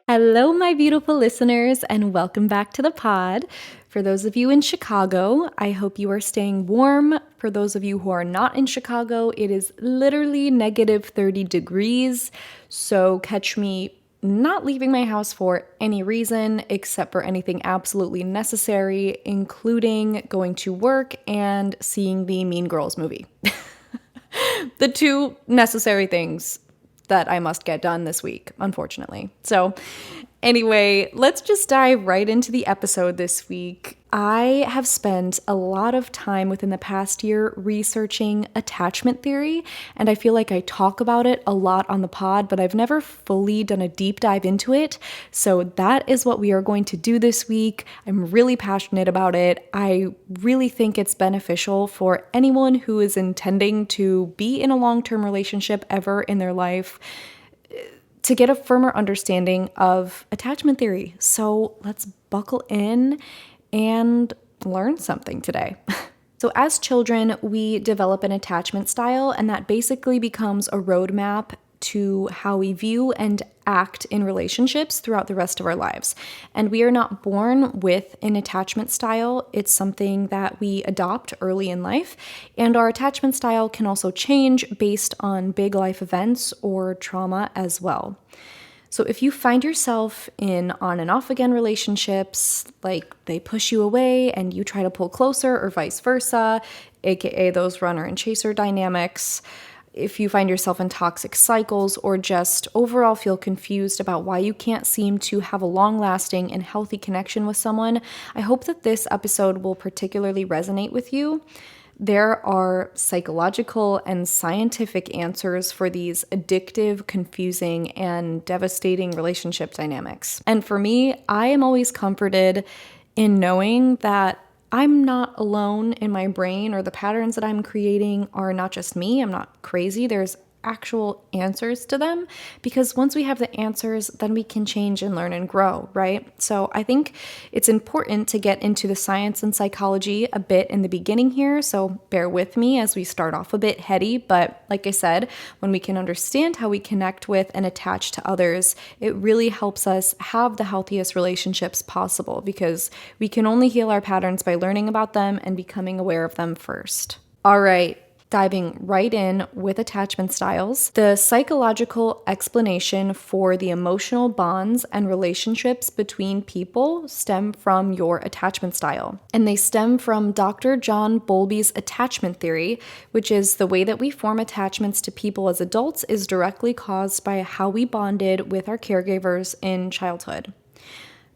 Hello, my beautiful listeners, and welcome back to the pod. For those of you in Chicago, I hope you are staying warm. For those of you who are not in Chicago, it is literally negative 30 degrees. So catch me not leaving my house for any reason except for anything absolutely necessary, including going to work and seeing the Mean Girls movie. The two necessary things that I must get done this week, unfortunately. So, anyway, let's just dive right into the episode this week. I have spent a lot of time within the past year researching attachment theory, and I feel like I talk about it a lot on the pod, but I've never fully done a deep dive into it. So that is what we are going to do this week. I'm really passionate about it. I really think it's beneficial for anyone who is intending to be in a long-term relationship ever in their life to get a firmer understanding of attachment theory. So let's buckle in and learn something today. So as children, we develop an attachment style, and that basically becomes a roadmap to how we view and act in relationships throughout the rest of our lives. And we are not born with an attachment style. It's something that we adopt early in life. And our attachment style can also change based on big life events or trauma as well. So if you find yourself in on and off again relationships, like they push you away and you try to pull closer or vice versa, aka those runner and chaser dynamics, if you find yourself in toxic cycles or just overall feel confused about why you can't seem to have a long-lasting and healthy connection with someone, I hope that this episode will particularly resonate with you. There are psychological and scientific answers for these addictive, confusing, and devastating relationship dynamics. And for me, I am always comforted in knowing that I'm not alone in my brain, or the patterns that I'm creating are not just me. I'm not crazy. There's actual answers to them, because once we have the answers, then we can change and learn and grow, right? So I think it's important to get into the science and psychology a bit in the beginning here, so bear with me as we start off a bit heady, but like I said, when we can understand how we connect with and attach to others, it really helps us have the healthiest relationships possible, because we can only heal our patterns by learning about them and becoming aware of them first. All right. Diving right in with attachment styles, the psychological explanation for the emotional bonds and relationships between people stem from your attachment style. And they stem from Dr. John Bowlby's attachment theory, which is the way that we form attachments to people as adults is directly caused by how we bonded with our caregivers in childhood.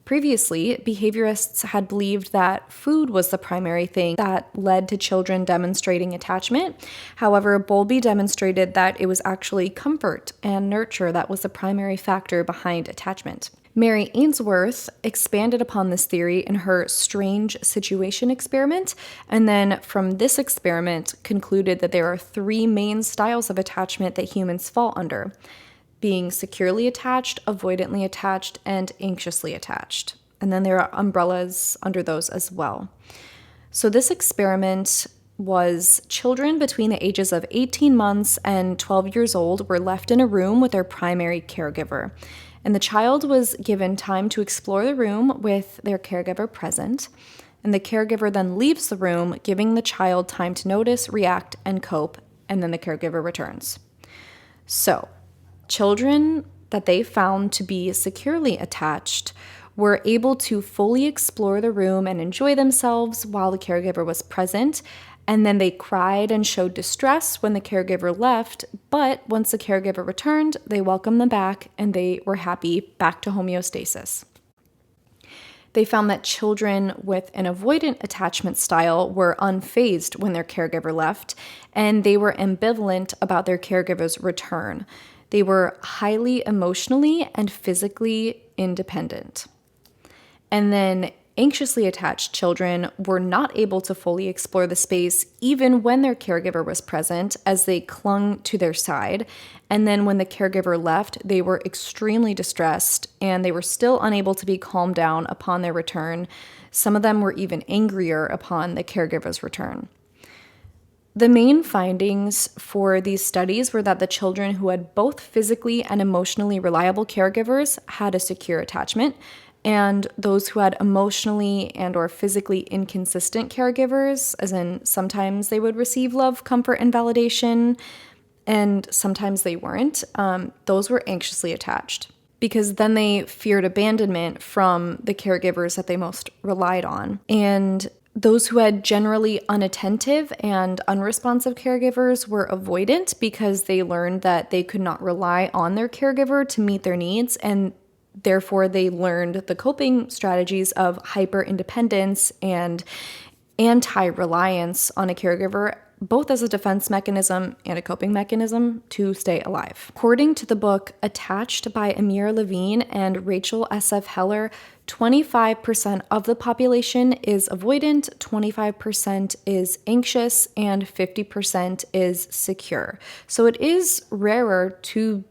Previously, behaviorists had believed that food was the primary thing that led to children demonstrating attachment. However, Bowlby demonstrated that it was actually comfort and nurture that was the primary factor behind attachment. Mary Ainsworth expanded upon this theory in her strange situation experiment, and then from this experiment concluded that there are three main styles of attachment that humans fall under: being securely attached, avoidantly attached, and anxiously attached. And then there are umbrellas under those as well. So this experiment was children between the ages of 18 months and 12 years old were left in a room with their primary caregiver. And the child was given time to explore the room with their caregiver present. And the caregiver then leaves the room, giving the child time to notice, react, and cope, and then the caregiver returns. So, children that they found to be securely attached were able to fully explore the room and enjoy themselves while the caregiver was present, and then they cried and showed distress when the caregiver left, but once the caregiver returned, they welcomed them back and they were happy, back to homeostasis. They found that children with an avoidant attachment style were unfazed when their caregiver left, and they were ambivalent about their caregiver's return. They were highly emotionally and physically independent. And then anxiously attached children were not able to fully explore the space even when their caregiver was present, as they clung to their side. And then when the caregiver left, they were extremely distressed and they were still unable to be calmed down upon their return. Some of them were even angrier upon the caregiver's return. The main findings for these studies were that the children who had both physically and emotionally reliable caregivers had a secure attachment, and those who had emotionally and or physically inconsistent caregivers, as in sometimes they would receive love, comfort, and validation, and sometimes they weren't, those were anxiously attached because then they feared abandonment from the caregivers that they most relied on. And those who had generally unattentive and unresponsive caregivers were avoidant because they learned that they could not rely on their caregiver to meet their needs, and therefore they learned the coping strategies of hyper-independence and anti-reliance on a caregiver, both as a defense mechanism and a coping mechanism to stay alive. According to the book Attached by Amir Levine and Rachel S.F. Heller, 25% of the population is avoidant, 25% is anxious, and 50% is secure. So it is rarer to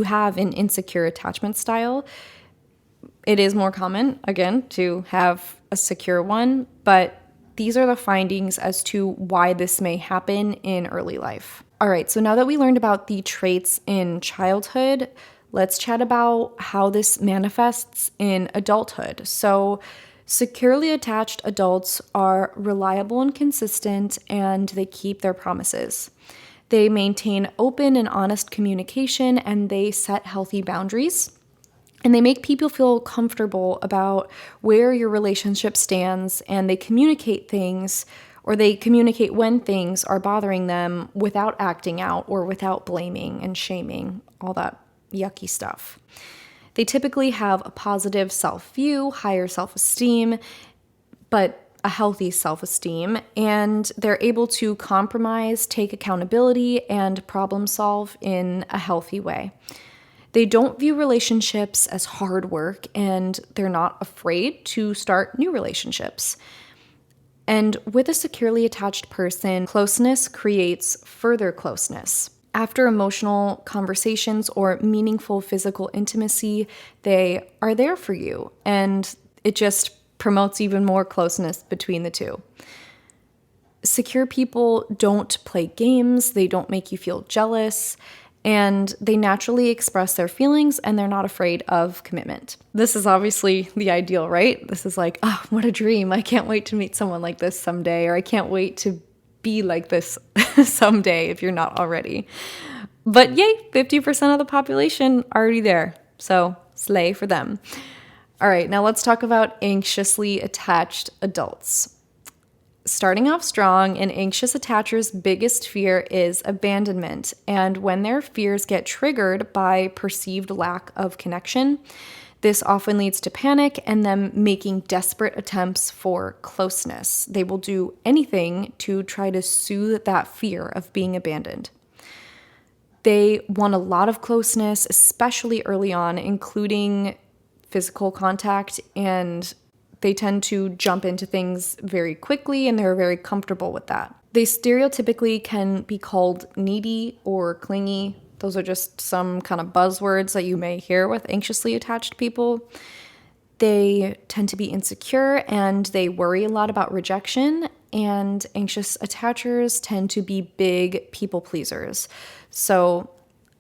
have an insecure attachment style. It is more common, again, to have a secure one, but these are the findings as to why this may happen in early life. All right, so now that we learned about the traits in childhood, let's chat about how this manifests in adulthood. So, securely attached adults are reliable and consistent, and they keep their promises. They maintain open and honest communication, and they set healthy boundaries. And they make people feel comfortable about where your relationship stands, and they communicate things, or they communicate when things are bothering them without acting out or without blaming and shaming, all that yucky stuff. They typically have a positive self-view, higher self-esteem, but a healthy self-esteem, and they're able to compromise, take accountability, and problem solve in a healthy way. They don't view relationships as hard work, and they're not afraid to start new relationships. And with a securely attached person, closeness creates further closeness. After emotional conversations or meaningful physical intimacy, they are there for you, and it just promotes even more closeness between the two. Secure people don't play games, they don't make you feel jealous, and they naturally express their feelings, and they're not afraid of commitment. This is obviously the ideal, right? This is like, oh, what a dream. I can't wait to meet someone like this someday, or I can't wait to be like this someday if you're not already. But yay, 50% of the population already there. So slay for them. All right, now let's talk about anxiously attached adults. Starting off strong, an anxious attacher's biggest fear is abandonment, and when their fears get triggered by perceived lack of connection, this often leads to panic and them making desperate attempts for closeness. They will do anything to try to soothe that fear of being abandoned. They want a lot of closeness, especially early on, including physical contact, and they tend to jump into things very quickly, and they're very comfortable with that. They stereotypically can be called needy or clingy. Those are just some kind of buzzwords that you may hear with anxiously attached people. They tend to be insecure, and they worry a lot about rejection, and anxious attachers tend to be big people pleasers. So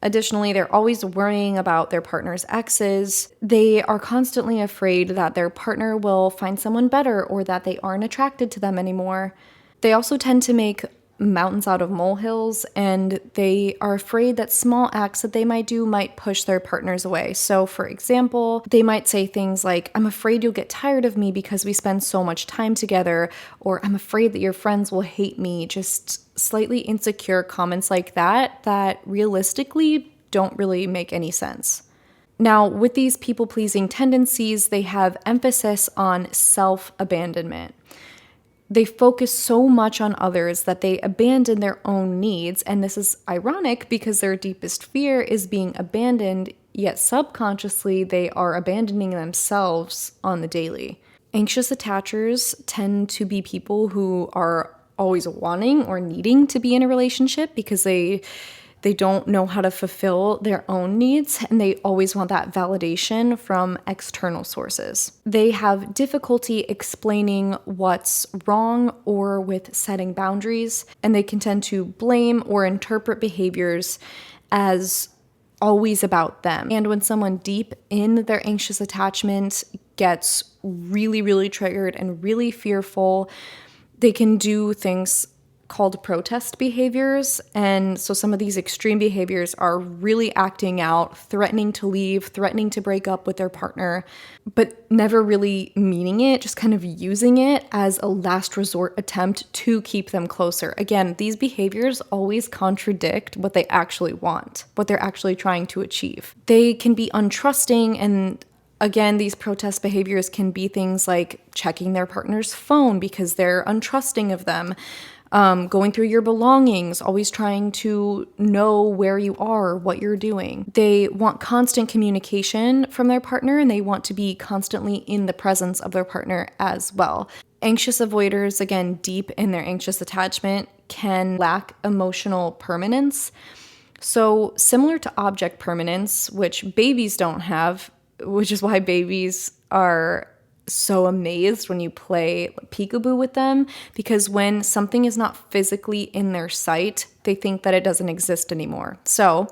additionally, they're always worrying about their partner's exes. They are constantly afraid that their partner will find someone better or that they aren't attracted to them anymore. They also tend to make mountains out of molehills, and they are afraid that small acts that they might do might push their partners away. So, for example, they might say things like, "I'm afraid you'll get tired of me because we spend so much time together," or "I'm afraid that your friends will hate me." Just slightly insecure comments like that realistically don't really make any sense. Now, with these people-pleasing tendencies, they have emphasis on self-abandonment. They focus so much on others that they abandon their own needs, and this is ironic because their deepest fear is being abandoned, yet subconsciously they are abandoning themselves on the daily. Anxious attachers tend to be people who are always wanting or needing to be in a relationship because they They don't know how to fulfill their own needs, and they always want that validation from external sources. They have difficulty explaining what's wrong or with setting boundaries, and they can tend to blame or interpret behaviors as always about them. And when someone deep in their anxious attachment gets really, really triggered and really fearful, they can do things called protest behaviors. And so some of these extreme behaviors are really acting out, threatening to leave, threatening to break up with their partner, but never really meaning it, just kind of using it as a last resort attempt to keep them closer. Again, these behaviors always contradict what they actually want, what they're actually trying to achieve. They can be untrusting, and again, these protest behaviors can be things like checking their partner's phone because they're untrusting of them, going through your belongings, always trying to know where you are, what you're doing. They want constant communication from their partner, and they want to be constantly in the presence of their partner as well. Anxious avoiders, again, deep in their anxious attachment, can lack emotional permanence. So similar to object permanence, which babies don't have, which is why babies are so amazed when you play peekaboo with them, because when something is not physically in their sight, they think that it doesn't exist anymore. So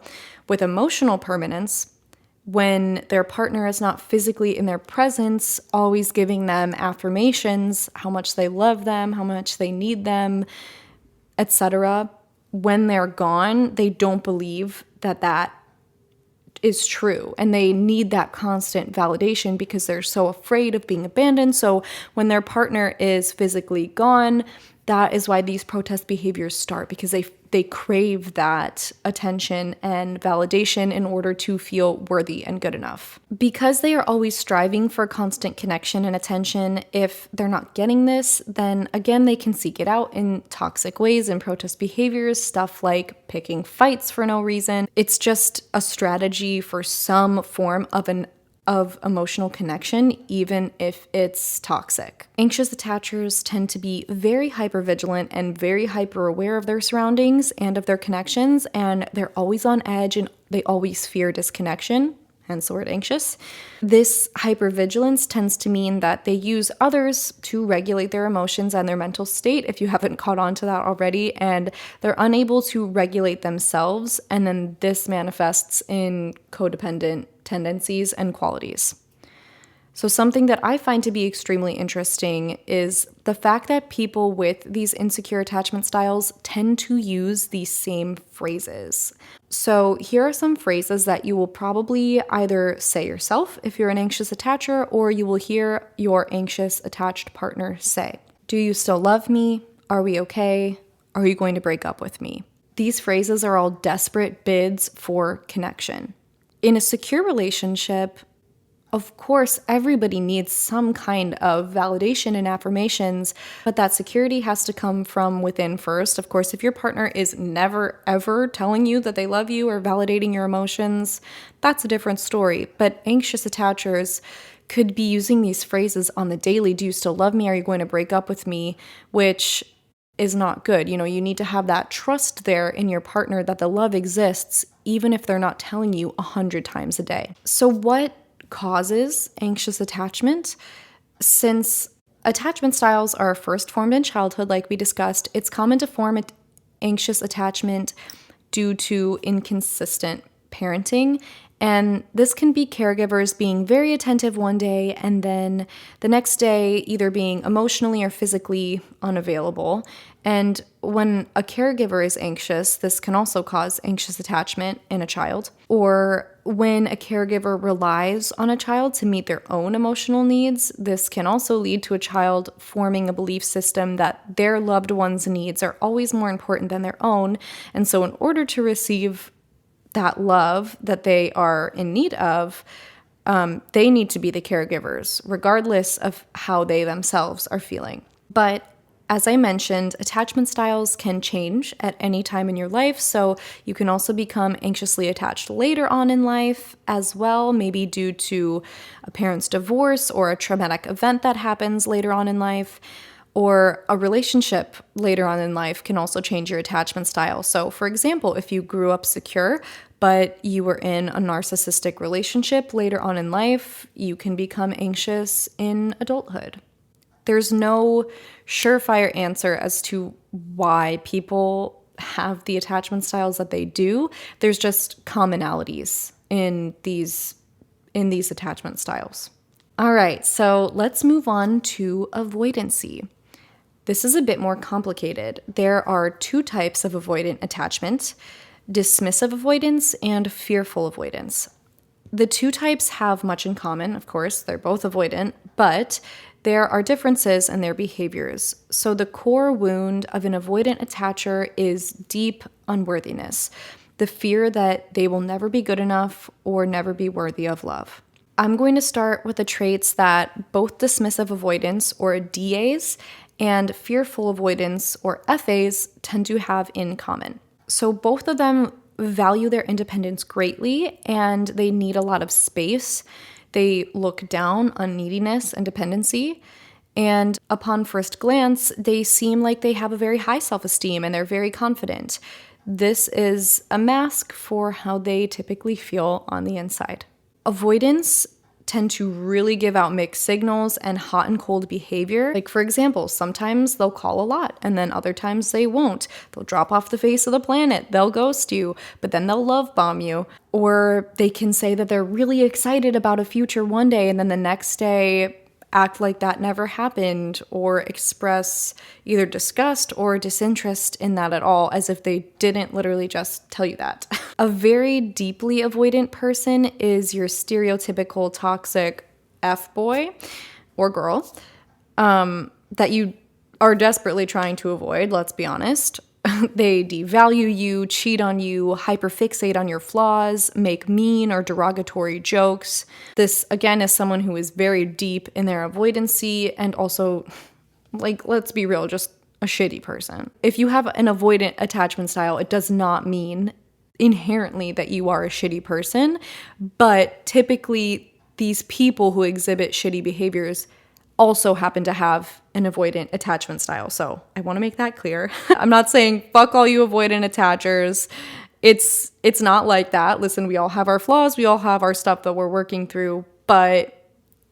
with emotional permanence, when their partner is not physically in their presence, always giving them affirmations, how much they love them, how much they need them, etc., when they're gone, they don't believe that that is true, and they need that constant validation because they're so afraid of being abandoned. So when their partner is physically gone, that is why these protest behaviors start, because they crave that attention and validation in order to feel worthy and good enough. Because they are always striving for constant connection and attention, if they're not getting this, then again, they can seek it out in toxic ways and protest behaviors, stuff like picking fights for no reason. It's just a strategy for some form of emotional connection, even if it's toxic. Anxious attachers tend to be very hypervigilant and very hyper aware of their surroundings and of their connections, and they're always on edge and they always fear disconnection, hence the word anxious. This hypervigilance tends to mean that they use others to regulate their emotions and their mental state, if you haven't caught on to that already, and they're unable to regulate themselves, and then this manifests in codependent tendencies and qualities. So something that I find to be extremely interesting is the fact that people with these insecure attachment styles tend to use these same phrases. So here are some phrases that you will probably either say yourself if you're an anxious attacher, or you will hear your anxious attached partner say. Do you still love me? Are we okay? Are you going to break up with me? These phrases are all desperate bids for connection. In a secure relationship, of course, everybody needs some kind of validation and affirmations, but that security has to come from within first. Of course, if your partner is never, ever telling you that they love you or validating your emotions, that's a different story. But anxious attachers could be using these phrases on the daily. Do you still love me? Are you going to break up with me? Which is not good. You need to have that trust there in your partner that the love exists, even if they're not telling you 100 times a day. So what causes anxious attachment? Since attachment styles are first formed in childhood, like we discussed, it's common to form anxious attachment due to inconsistent parenting. And this can be caregivers being very attentive one day and then the next day either being emotionally or physically unavailable. And when a caregiver is anxious, this can also cause anxious attachment in a child. Or when a caregiver relies on a child to meet their own emotional needs, this can also lead to a child forming a belief system that their loved one's needs are always more important than their own. And so in order to receive that love that they are in need of, they need to be the caregivers, regardless of how they themselves are feeling. But as I mentioned, attachment styles can change at any time in your life, so you can also become anxiously attached later on in life as well, maybe due to a parent's divorce or a traumatic event that happens later on in life. Or a relationship later on in life can also change your attachment style. So, for example, if you grew up secure, but you were in a narcissistic relationship later on in life, you can become anxious in adulthood. There's no surefire answer as to why people have the attachment styles that they do. There's just commonalities in these attachment styles. All right, so let's move on to avoidancy. This is a bit more complicated. There are two types of avoidant attachment: dismissive avoidance and fearful avoidance. The two types have much in common, of course, they're both avoidant, but there are differences in their behaviors. So the core wound of an avoidant attacher is deep unworthiness, the fear that they will never be good enough or never be worthy of love. I'm going to start with the traits that both dismissive avoidance, or DAs, and fearful avoidance, or FAs, tend to have in common. So both of them value their independence greatly, and they need a lot of space. They look down on neediness and dependency. And upon first glance, they seem like they have a very high self-esteem and they're very confident. This is a mask for how they typically feel on the inside. Avoidants tend to really give out mixed signals and hot and cold behavior. Like, for example, sometimes they'll call a lot and then other times they won't. They'll drop off the face of the planet, they'll ghost you, but then they'll love bomb you. Or they can say that they're really excited about a future one day and then the next day act like that never happened, or express either disgust or disinterest in that at all, as if they didn't literally just tell you that. A very deeply avoidant person is your stereotypical toxic F-boy or girl that you are desperately trying to avoid, let's be honest. They devalue you, cheat on you, hyperfixate on your flaws, make mean or derogatory jokes. This, again, is someone who is very deep in their avoidancy and also, like, let's be real, just a shitty person. If you have an avoidant attachment style, it does not mean inherently that you are a shitty person, but typically these people who exhibit shitty behaviors also happen to have an avoidant attachment style. So I want to make that clear. I'm not saying fuck all you avoidant attachers. It's not like that. Listen, we all have our flaws. We all have our stuff that we're working through. But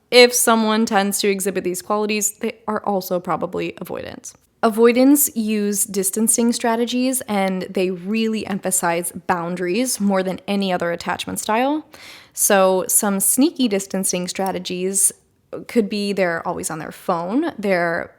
if someone tends to exhibit these qualities, they are also probably avoidant. Avoidants use distancing strategies and they really emphasize boundaries more than any other attachment style. So some sneaky distancing strategies could be they're always on their phone, they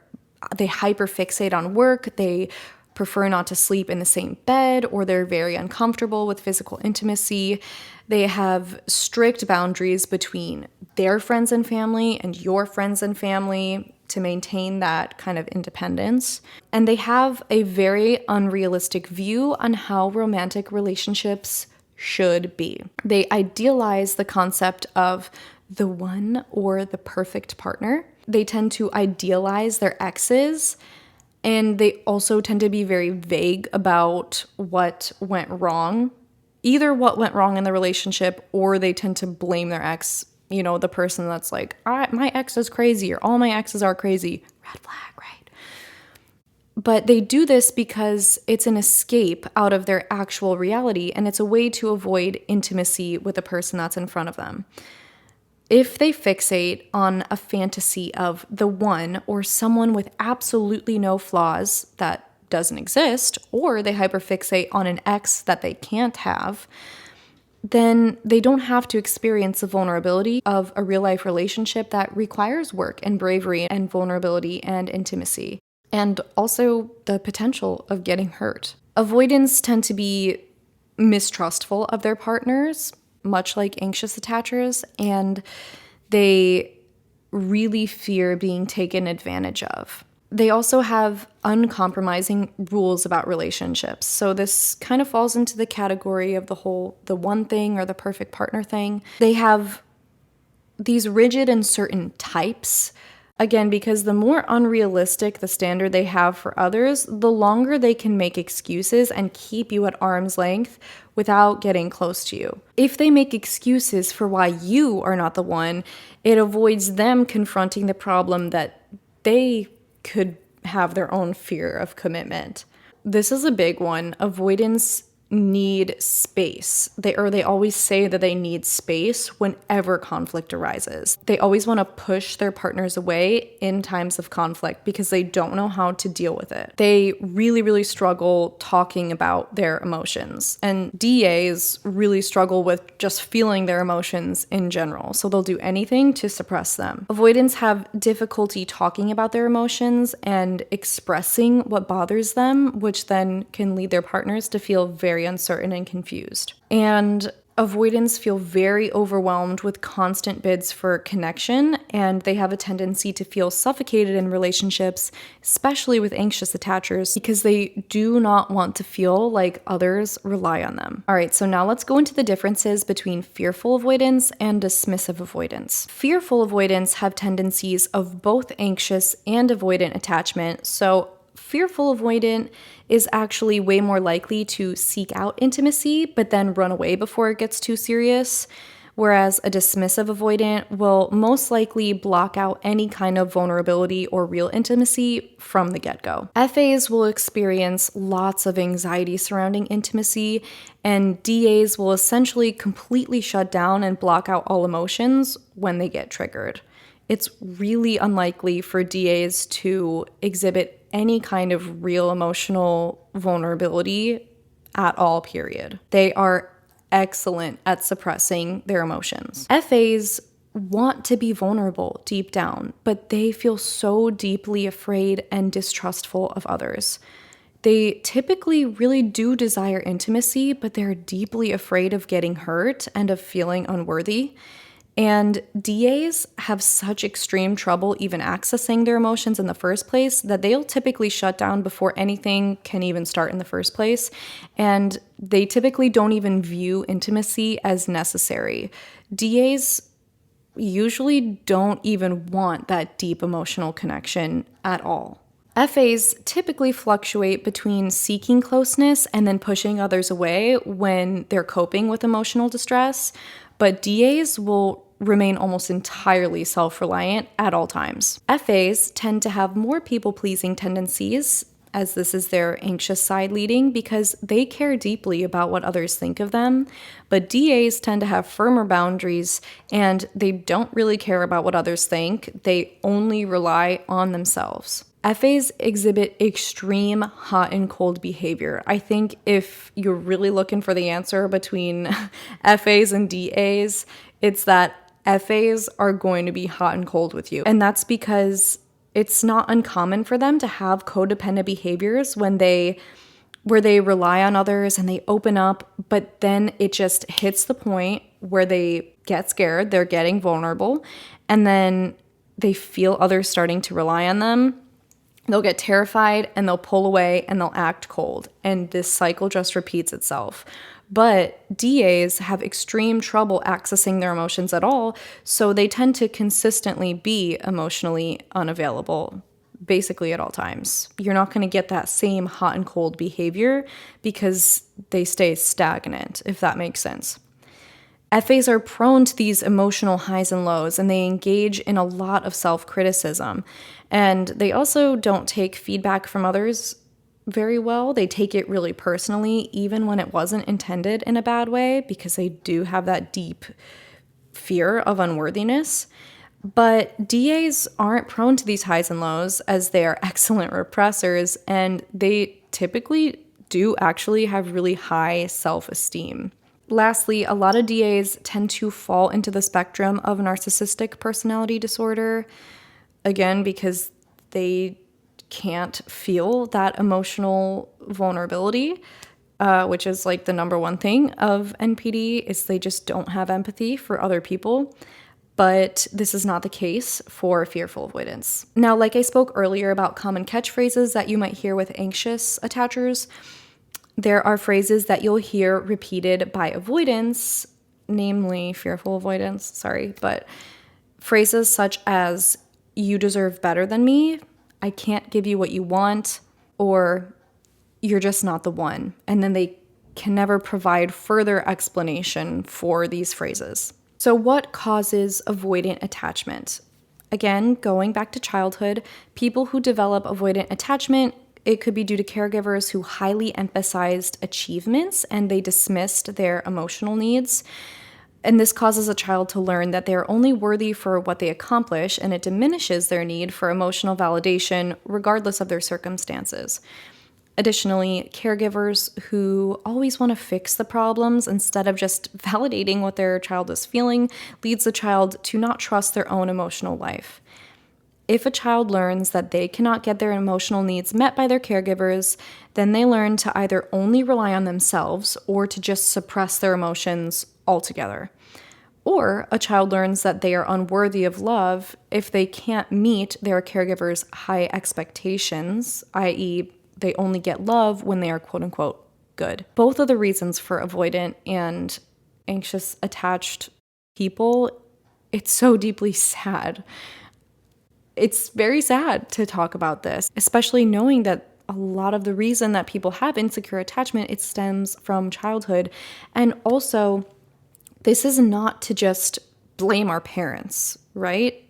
hyperfixate on work, they prefer not to sleep in the same bed, or they're very uncomfortable with physical intimacy. They have strict boundaries between their friends and family and your friends and family to maintain that kind of independence. And they have a very unrealistic view on how romantic relationships should be. They idealize the concept of the one or the perfect partner. They tend to idealize their exes, and they also tend to be very vague about what went wrong, either what went wrong in the relationship, or they tend to blame their ex, the person that's like, my ex is crazy, or all my exes are crazy. Red flag, right? But they do this because it's an escape out of their actual reality, and it's a way to avoid intimacy with the person that's in front of them. If they fixate on a fantasy of the one or someone with absolutely no flaws that doesn't exist, or they hyperfixate on an ex that they can't have, then they don't have to experience the vulnerability of a real-life relationship that requires work and bravery and vulnerability and intimacy, and also the potential of getting hurt. Avoidants tend to be mistrustful of their partners, much like anxious attachers, and they really fear being taken advantage of. They also have uncompromising rules about relationships. So this kind of falls into the category of the one thing or the perfect partner thing. They have these rigid and certain types. Again, because the more unrealistic the standard they have for others, the longer they can make excuses and keep you at arm's length without getting close to you. If they make excuses for why you are not the one, it avoids them confronting the problem that they could have their own fear of commitment. This is a big one. Avoidants need space. They always say that they need space whenever conflict arises. They always want to push their partners away in times of conflict because they don't know how to deal with it. They really, really struggle talking about their emotions. And DAs really struggle with just feeling their emotions in general. So they'll do anything to suppress them. Avoidants have difficulty talking about their emotions and expressing what bothers them, which then can lead their partners to feel very uncertain and confused. And avoidants feel very overwhelmed with constant bids for connection, and they have a tendency to feel suffocated in relationships, especially with anxious attachers, because they do not want to feel like others rely on them. All right, so now let's go into the differences between fearful avoidance and dismissive avoidance. Fearful avoidants have tendencies of both anxious and avoidant attachment, so fearful avoidant is actually way more likely to seek out intimacy, but then run away before it gets too serious, whereas a dismissive avoidant will most likely block out any kind of vulnerability or real intimacy from the get-go. FAs will experience lots of anxiety surrounding intimacy, and DAs will essentially completely shut down and block out all emotions when they get triggered. It's really unlikely for DAs to exhibit any kind of real emotional vulnerability at all, period. They are excellent at suppressing their emotions. FAs want to be vulnerable deep down, but they feel so deeply afraid and distrustful of others. They typically really do desire intimacy, but they're deeply afraid of getting hurt and of feeling unworthy. And DAs have such extreme trouble even accessing their emotions in the first place that they'll typically shut down before anything can even start in the first place. And they typically don't even view intimacy as necessary. DAs usually don't even want that deep emotional connection at all. FAs typically fluctuate between seeking closeness and then pushing others away when they're coping with emotional distress, but DAs will remain almost entirely self-reliant at all times. FAs tend to have more people-pleasing tendencies, as this is their anxious side leading, because they care deeply about what others think of them, but DAs tend to have firmer boundaries and they don't really care about what others think. They only rely on themselves. FAs exhibit extreme hot and cold behavior. I think if you're really looking for the answer between FAs and DAs, it's that FAs are going to be hot and cold with you. And that's because it's not uncommon for them to have codependent behaviors where they rely on others and they open up, but then it just hits the point where they get scared, they're getting vulnerable, and then they feel others starting to rely on them. They'll get terrified and they'll pull away and they'll act cold. And this cycle just repeats itself. But DAs have extreme trouble accessing their emotions at all, so they tend to consistently be emotionally unavailable, basically at all times. You're not going to get that same hot and cold behavior because they stay stagnant, if that makes sense. FAs are prone to these emotional highs and lows, and they engage in a lot of self-criticism. And they also don't take feedback from others very well. They take it really personally, even when it wasn't intended in a bad way, because they do have that deep fear of unworthiness. But DAs aren't prone to these highs and lows, as they are excellent repressors, and they typically do actually have really high self-esteem. Lastly, a lot of DAs tend to fall into the spectrum of narcissistic personality disorder, again, because they can't feel that emotional vulnerability, which is like the number one thing of NPD, is they just don't have empathy for other people. But this is not the case for fearful avoidance. Now, like I spoke earlier about common catchphrases that you might hear with anxious attachers, there are phrases that you'll hear repeated by avoidance, namely fearful avoidance, but phrases such as, "You deserve better than me," "I can't give you what you want," or "You're just not the one." And then they can never provide further explanation for these phrases. So what causes avoidant attachment? Again, going back to childhood, people who develop avoidant attachment, it could be due to caregivers who highly emphasized achievements and they dismissed their emotional needs. And this causes a child to learn that they are only worthy for what they accomplish, and it diminishes their need for emotional validation regardless of their circumstances. Additionally, caregivers who always want to fix the problems instead of just validating what their child is feeling leads the child to not trust their own emotional life. If a child learns that they cannot get their emotional needs met by their caregivers, then they learn to either only rely on themselves or to just suppress their emotions altogether. Or a child learns that they are unworthy of love if they can't meet their caregiver's high expectations, i.e., they only get love when they are quote unquote good. Both of the reasons for avoidant and anxious attached people, it's so deeply sad. It's very sad to talk about this, especially knowing that a lot of the reason that people have insecure attachment, it stems from childhood. And also, this is not to just blame our parents, right?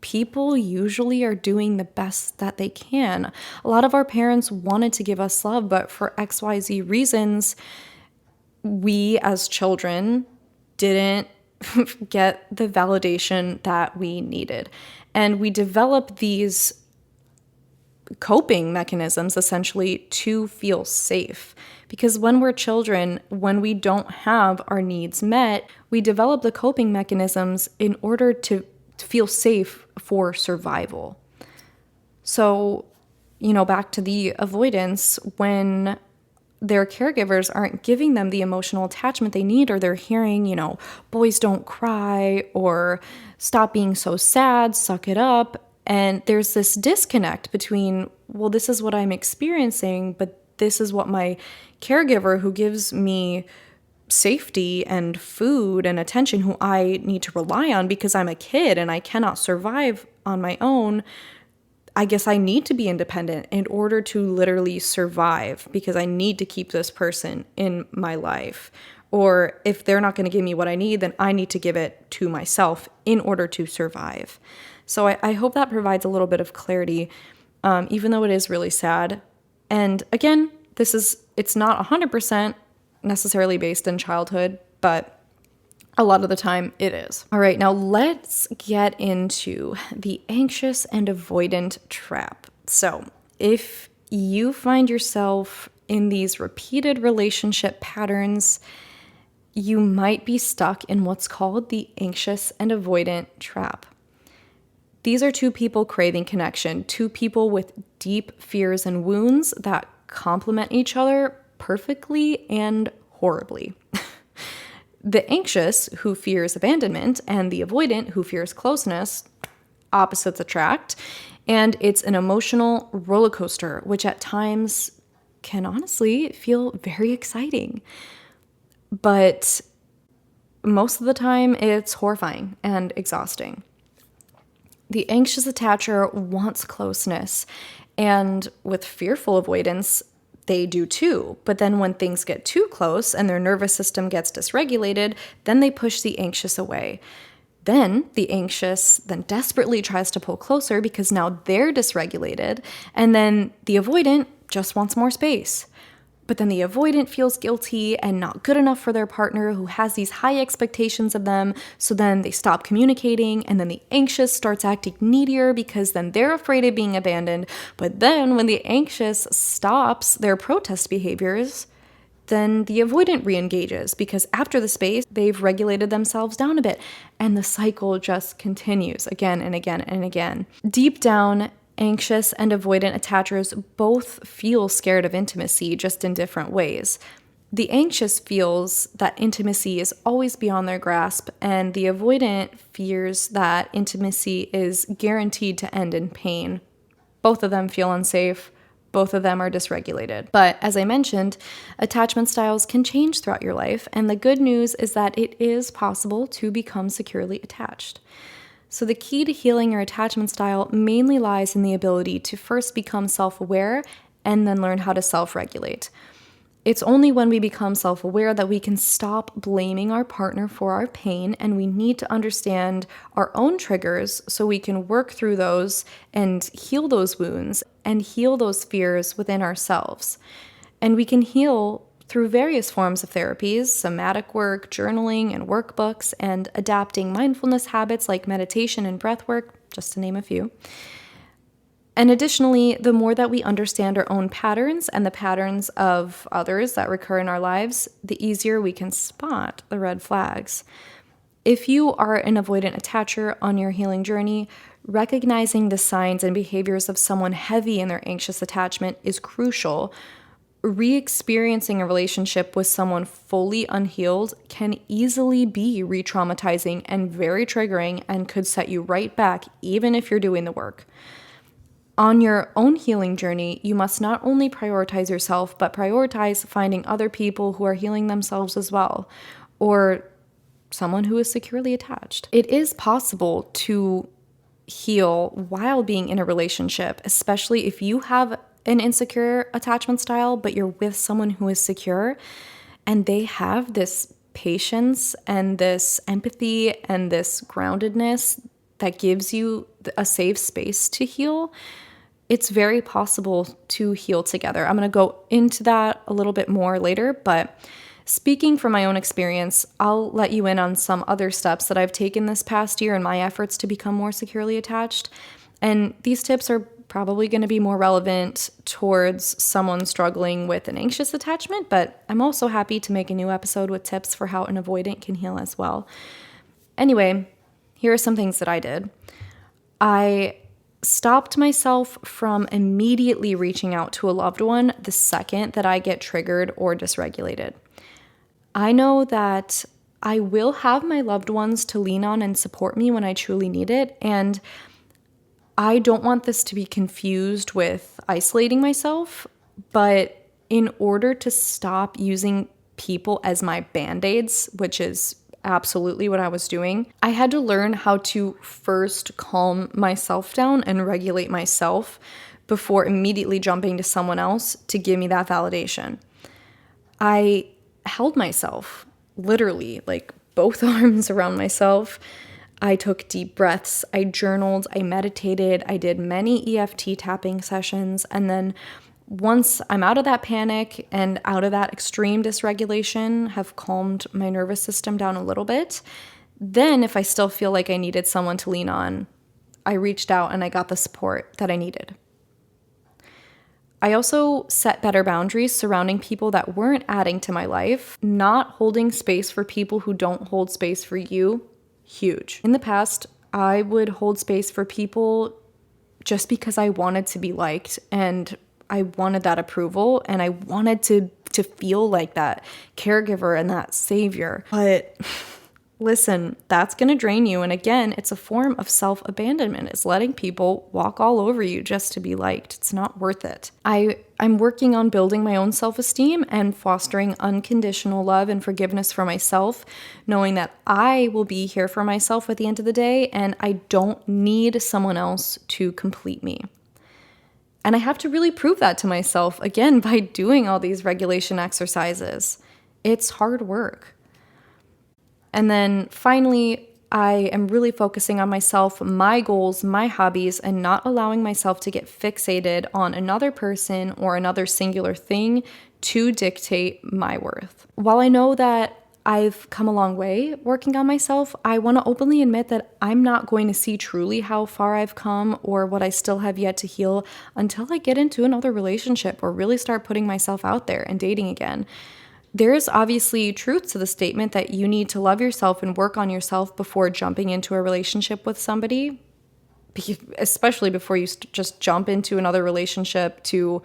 People usually are doing the best that they can. A lot of our parents wanted to give us love, but for XYZ reasons, we as children didn't get the validation that we needed. And we develop these coping mechanisms essentially to feel safe. Because when we're children, when we don't have our needs met, we develop the coping mechanisms in order to feel safe for survival. So, back to the avoidance, when their caregivers aren't giving them the emotional attachment they need, or they're hearing, boys don't cry, or stop being so sad, suck it up. And there's this disconnect between, well, this is what I'm experiencing, but this is what my caregiver who gives me safety and food and attention, who I need to rely on because I'm a kid and I cannot survive on my own. I guess I need to be independent in order to literally survive because I need to keep this person in my life. Or if they're not going to give me what I need, then I need to give it to myself in order to survive. So I hope that provides a little bit of clarity, even though it is really sad. And again, it's not 100% necessarily based in childhood, but a lot of the time it is. All right, now let's get into the anxious and avoidant trap. So if you find yourself in these repeated relationship patterns, you might be stuck in what's called the anxious and avoidant trap. These are two people craving connection, two people with deep fears and wounds that complement each other perfectly and horribly. The anxious, who fears abandonment, and the avoidant, who fears closeness, opposites attract, and it's an emotional roller coaster, which at times can honestly feel very exciting. But most of the time, it's horrifying and exhausting. The anxious attacher wants closeness, and with fearful avoidance, they do too. But then when things get too close and their nervous system gets dysregulated, then they push the anxious away. Then the anxious then desperately tries to pull closer because now they're dysregulated, and then the avoidant just wants more space. But then the avoidant feels guilty and not good enough for their partner who has these high expectations of them, so then they stop communicating, and then the anxious starts acting needier because then they're afraid of being abandoned. But then when the anxious stops their protest behaviors, then the avoidant re-engages because after the space, they've regulated themselves down a bit, and the cycle just continues again and again and again. Deep down, anxious and avoidant attachers both feel scared of intimacy, just in different ways. The anxious feels that intimacy is always beyond their grasp, and the avoidant fears that intimacy is guaranteed to end in pain. Both of them feel unsafe. Both of them are dysregulated. But as I mentioned, attachment styles can change throughout your life, and the good news is that it is possible to become securely attached. So the key to healing your attachment style mainly lies in the ability to first become self-aware and then learn how to self-regulate. It's only when we become self-aware that we can stop blaming our partner for our pain, and we need to understand our own triggers so we can work through those and heal those wounds and heal those fears within ourselves. And we can heal through various forms of therapies, somatic work, journaling, and workbooks, and adapting mindfulness habits like meditation and breath work, just to name a few. And additionally, the more that we understand our own patterns and the patterns of others that recur in our lives, the easier we can spot the red flags. If you are an avoidant attacher on your healing journey, recognizing the signs and behaviors of someone heavy in their anxious attachment is crucial. Re-experiencing a relationship with someone fully unhealed can easily be re-traumatizing and very triggering and could set you right back even if you're doing the work. On your own healing journey, you must not only prioritize yourself, but prioritize finding other people who are healing themselves as well, or someone who is securely attached. It is possible to heal while being in a relationship, especially if you have an insecure attachment style, but you're with someone who is secure and they have this patience and this empathy and this groundedness that gives you a safe space to heal. It's very possible to heal together. I'm going to go into that a little bit more later, but speaking from my own experience, I'll let you in on some other steps that I've taken this past year in my efforts to become more securely attached. And these tips are probably going to be more relevant towards someone struggling with an anxious attachment, but I'm also happy to make a new episode with tips for how an avoidant can heal as well. Anyway, here are some things that I did. I stopped myself from immediately reaching out to a loved one the second that I get triggered or dysregulated. I know that I will have my loved ones to lean on and support me when I truly need it, and I don't want this to be confused with isolating myself, but in order to stop using people as my band-aids, which is absolutely what I was doing, I had to learn how to first calm myself down and regulate myself before immediately jumping to someone else to give me that validation. I held myself, literally, like both arms around myself. I took deep breaths, I journaled, I meditated, I did many EFT tapping sessions, and then once I'm out of that panic and out of that extreme dysregulation, have calmed my nervous system down a little bit, then if I still feel like I needed someone to lean on, I reached out and I got the support that I needed. I also set better boundaries surrounding people that weren't adding to my life. Not holding space for people who don't hold space for you, huge. In the past, I would hold space for people just because I wanted to be liked and I wanted that approval and I wanted to feel like that caregiver and that savior. But listen, that's going to drain you. And again, it's a form of self-abandonment. It's letting people walk all over you just to be liked. It's not worth it. I'm working on building my own self-esteem and fostering unconditional love and forgiveness for myself, knowing that I will be here for myself at the end of the day and I don't need someone else to complete me. And I have to really prove that to myself, again, by doing all these regulation exercises. It's hard work. And then finally, I am really focusing on myself, my goals, my hobbies, and not allowing myself to get fixated on another person or another singular thing to dictate my worth. While I know that I've come a long way working on myself, I want to openly admit that I'm not going to see truly how far I've come or what I still have yet to heal until I get into another relationship or really start putting myself out there and dating again. There's obviously truth to the statement that you need to love yourself and work on yourself before jumping into a relationship with somebody, especially before you just jump into another relationship to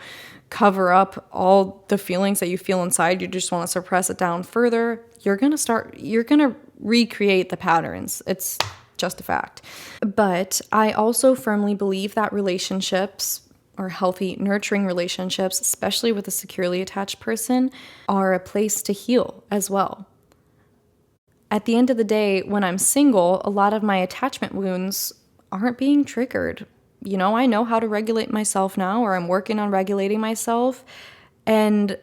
cover up all the feelings that you feel inside. You just want to suppress it down further. You're going to recreate the patterns. It's just a fact. But I also firmly believe that relationships or healthy, nurturing relationships, especially with a securely attached person, are a place to heal as well. At the end of the day, when I'm single, a lot of my attachment wounds aren't being triggered. You know, I know how to regulate myself now, or I'm working on regulating myself, and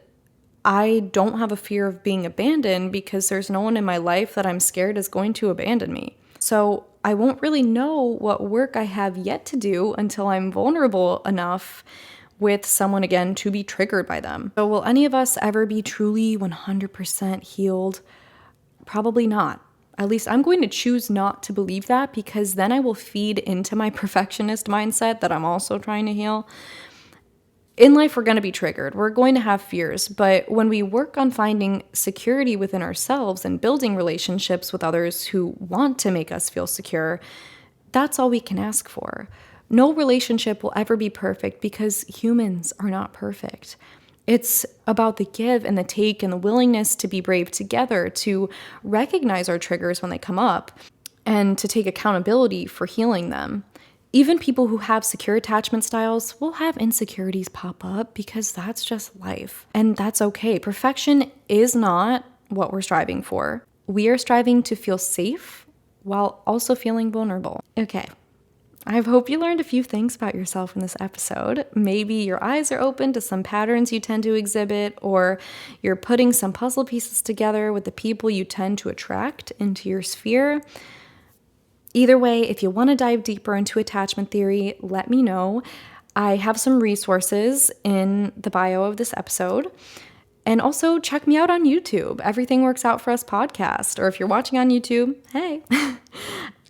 I don't have a fear of being abandoned because there's no one in my life that I'm scared is going to abandon me. So I won't really know what work I have yet to do until I'm vulnerable enough with someone again to be triggered by them. So will any of us ever be truly 100% healed? Probably not. At least I'm going to choose not to believe that, because then I will feed into my perfectionist mindset that I'm also trying to heal. In life, we're going to be triggered. We're going to have fears. But when we work on finding security within ourselves and building relationships with others who want to make us feel secure, that's all we can ask for. No relationship will ever be perfect because humans are not perfect. It's about the give and the take and the willingness to be brave together, to recognize our triggers when they come up, and to take accountability for healing them. Even people who have secure attachment styles will have insecurities pop up because that's just life. And that's okay. Perfection is not what we're striving for. We are striving to feel safe while also feeling vulnerable. Okay. I hope you learned a few things about yourself in this episode. Maybe your eyes are open to some patterns you tend to exhibit, or you're putting some puzzle pieces together with the people you tend to attract into your sphere. Either way, if you want to dive deeper into attachment theory, let me know. I have some resources in the bio of this episode. And also check me out on YouTube, Everything Works Out For Us podcast. Or if you're watching on YouTube, hey.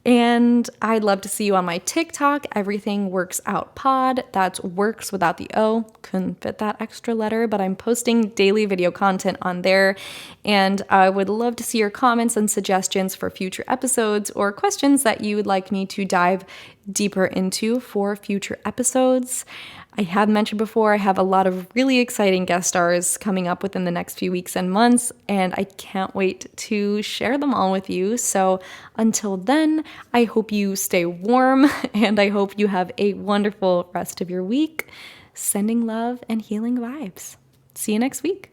And I'd love to see you on my TikTok, Everything Works Out Pod. That's works without the O. Couldn't fit that extra letter, but I'm posting daily video content on there. And I would love to see your comments and suggestions for future episodes, or questions that you would like me to dive deeper into for future episodes. I have mentioned before, I have a lot of really exciting guest stars coming up within the next few weeks and months, and I can't wait to share them all with you. So until then, I hope you stay warm, and I hope you have a wonderful rest of your week. Sending love and healing vibes. See you next week.